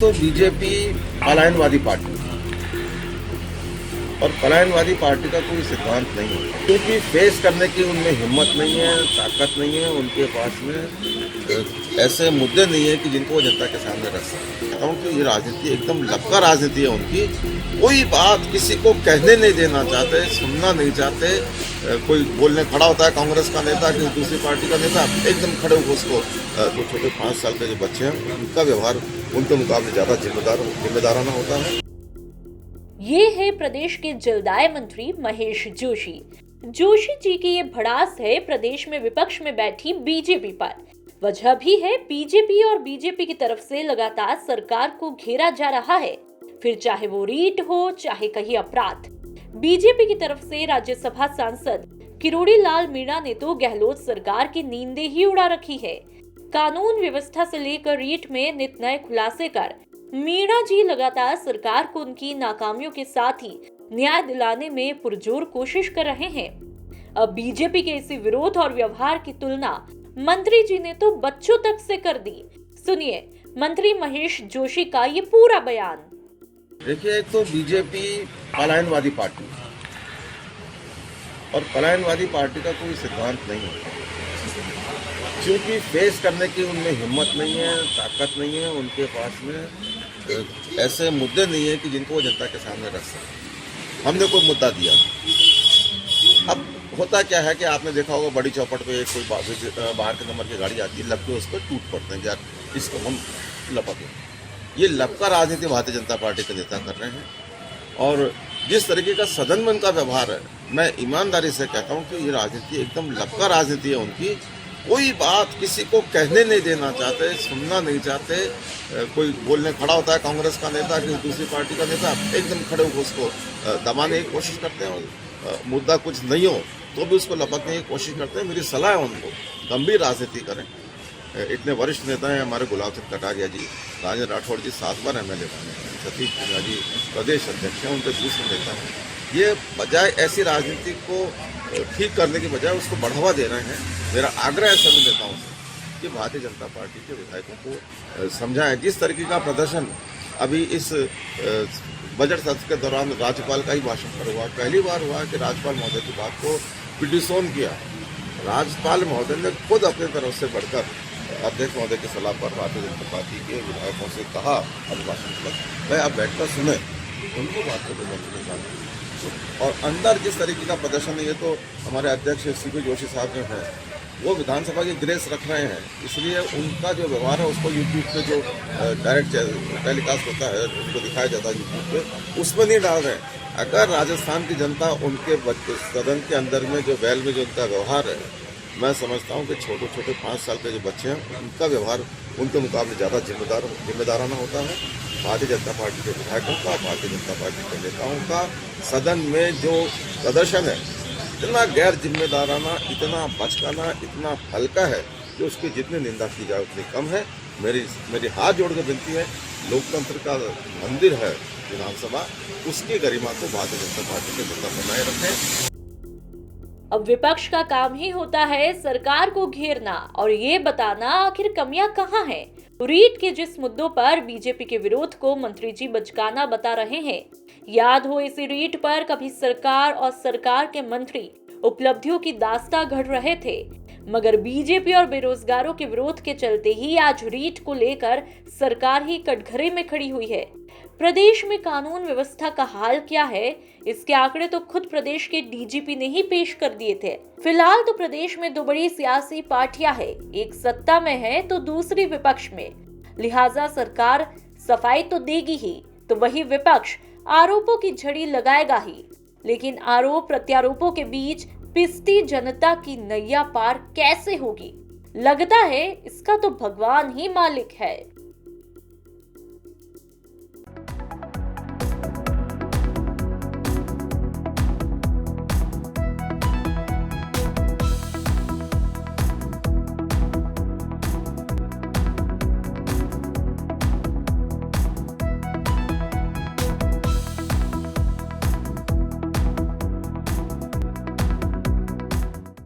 तो BJP पलायनवादी party और पलायनवादी party का कोई सिद्धांत नहीं है, क्योंकि फेस करने की उनमें हिम्मत नहीं है, ताकत नहीं है, उनके पास में ऐसे मुद्दे नहीं है कि जिनको वो जनता के सामने रख सकें। क्योंकि ये राजनीति एकदम लपका राजनीति है उनकी। कोई बात किसी को कहने नहीं देना चाहते, सुनना नहीं चाहते। कोई बोलने खड़ा होता है कांग्रेस का नेता कि दूसरी पार्टी का नेता, एकदम खड़े होकर उसको तो छोटे 5 साल के जो बच्चे हैं उनका व्यवहार उनके मुकाबले ज़्यादा जिम्मेदाराना होता है। ये है प्रदेश के जलदाय मंत्री महेश जोशी। जोशी जी की ये भड़ास है प्रदेश में विपक्ष में बैठी बीजेपी पर। वजह भी है बीजेपी और बीजेपी की तरफ से लगातार सरकार को घेरा जा रहा है, फिर चाहे वो रीट हो चाहे कहीं अपराध। बीजेपी की तरफ से राज्यसभा सांसद किरोड़ी लाल मीणा ने तो गहलोत सरकार की नींदें ही उड़ा रखी है। कानून व्यवस्था से लेकर रीट में नित नए खुलासे कर मीणा जी लगातार सरकार को उनकी नाकामियों के साथ ही न्याय दिलाने में पुरजोर कोशिश कर रहे हैं। अब बीजेपी के इसी विरोध और व्यवहार की तुलना मंत्री जी ने तो बच्चों तक से कर दी। सुनिए मंत्री महेश जोशी का ये पूरा बयान। देखिए, एक तो बीजेपी पलायनवादी पार्टी और पलायनवादी पार्टी का कोई सिद्धांत नहीं है, क्योंकि फेस करने की उनमें हिम्मत नहीं है, ताकत नहीं है, उनके पास में ऐसे मुद्दे नहीं है कि जिनको वो जनता के सामने रख सकें। हमने कोई मुद्दा दिया, अब होता क्या है कि आपने देखा होगा बड़ी चौपट पे कोई बाहर के नंबर की गाड़ी आती है, लग के उस पर टूट पड़ते हैं, यार इसको हम लपकें। ये लपका राजनीति भारतीय जनता पार्टी के नेता कर रहे हैं। और जिस तरीके का सदन में उनका व्यवहार है, मैं ईमानदारी से कहता हूँ कि ये राजनीति एकदम लपका राजनीति है उनकी। कोई बात किसी को कहने नहीं देना चाहते, सुनना नहीं चाहते। कोई बोलने खड़ा होता है कांग्रेस का नेता कि दूसरी पार्टी का नेता, एकदम खड़े होकर उसको दबाने की कोशिश करते हैं। मुद्दा कुछ नहीं हो तो भी उसको लपकने की कोशिश करते हैं। मेरी सलाह है उनको, गंभीर राजनीति करें। इतने वरिष्ठ नेता हैं हमारे गुलाब चंद कटारिया जी, राजेंद्र राठौड़ जी 7 बार MLA बने हैं, सतीश सिन्हा जी प्रदेश अध्यक्ष हैं, उनके दूसरे नेता हैं। ये बजाय ऐसी राजनीति को ठीक करने की बजाय उसको बढ़ावा दे रहे हैं। मेरा आग्रह है सभी नेताओं से कि भारतीय जनता पार्टी के विधायकों को समझाएं। जिस तरीके का प्रदर्शन अभी इस बजट सत्र के दौरान राज्यपाल का ही भाषण पर हुआ, पहली बार हुआ कि राज्यपाल महोदय की बात को पिटिशन किया। राज्यपाल महोदय ने खुद अपनी तरफ से बढ़कर अध्यक्ष महोदय की सलाह पर भारतीय जनता पार्टी के विधायकों से कहा अभिभाषण पर, भाई आप बैठकर सुने, उनको बात करते और अंदर जिस तरीके का प्रदर्शन है, ये तो हमारे अध्यक्ष CP जोशी साहब जो हैं वो विधानसभा की ग्रेस रख रहे हैं, इसलिए उनका जो व्यवहार है उसको यूट्यूब पे जो डायरेक्ट टेलीकास्ट होता है, उसको दिखाया जाता है यूट्यूब पे, उसमें नहीं डाल रहे हैं। अगर राजस्थान की जनता उनके सदन के अंदर में जो वेल में जो उनका व्यवहार है, मैं समझता हूँ कि छोटे 5 साल के जो बच्चे हैं उनका व्यवहार उनके मुकाबले ज़्यादा जिम्मेदाराना होता है। भारतीय जनता पार्टी के विधायकों का, भारतीय जनता पार्टी के नेताओं का सदन में जो प्रदर्शन है, इतना गैर जिम्मेदाराना, इतना बचकाना, इतना हल्का है कि उसकी जितनी निंदा की जाए उतनी कम है। मेरी हाथ जोड़ के विनती है, लोकतंत्र का मंदिर है विधानसभा, उसकी गरिमा को भारतीय जनता पार्टी के नेता बनाए रखें। अब विपक्ष का काम ही होता है सरकार को घेरना और ये बताना आखिर कमियां कहां हैं। रीट के जिस मुद्दों पर बीजेपी के विरोध को मंत्री जी बचकाना बता रहे हैं, याद हो इसी रीट पर कभी सरकार और सरकार के मंत्री उपलब्धियों की दास्तां गढ़ रहे थे, मगर बीजेपी और बेरोजगारों के विरोध के चलते ही आज रीट को लेकर सरकार ही कटघरे में खड़ी हुई है। प्रदेश में कानून व्यवस्था का हाल क्या है, इसके आंकड़े तो खुद प्रदेश के DGP ने ही पेश कर दिए थे। फिलहाल तो प्रदेश में 2 बड़ी सियासी पार्टियां हैं, एक सत्ता में है तो दूसरी विपक्ष में, लिहाजा सरकार सफाई तो देगी ही, तो वही विपक्ष आरोपों की झड़ी लगाएगा ही। लेकिन आरोप प्रत्यारोपों के बीच पिसती जनता की नैया पार कैसे होगी, लगता है इसका तो भगवान ही मालिक है।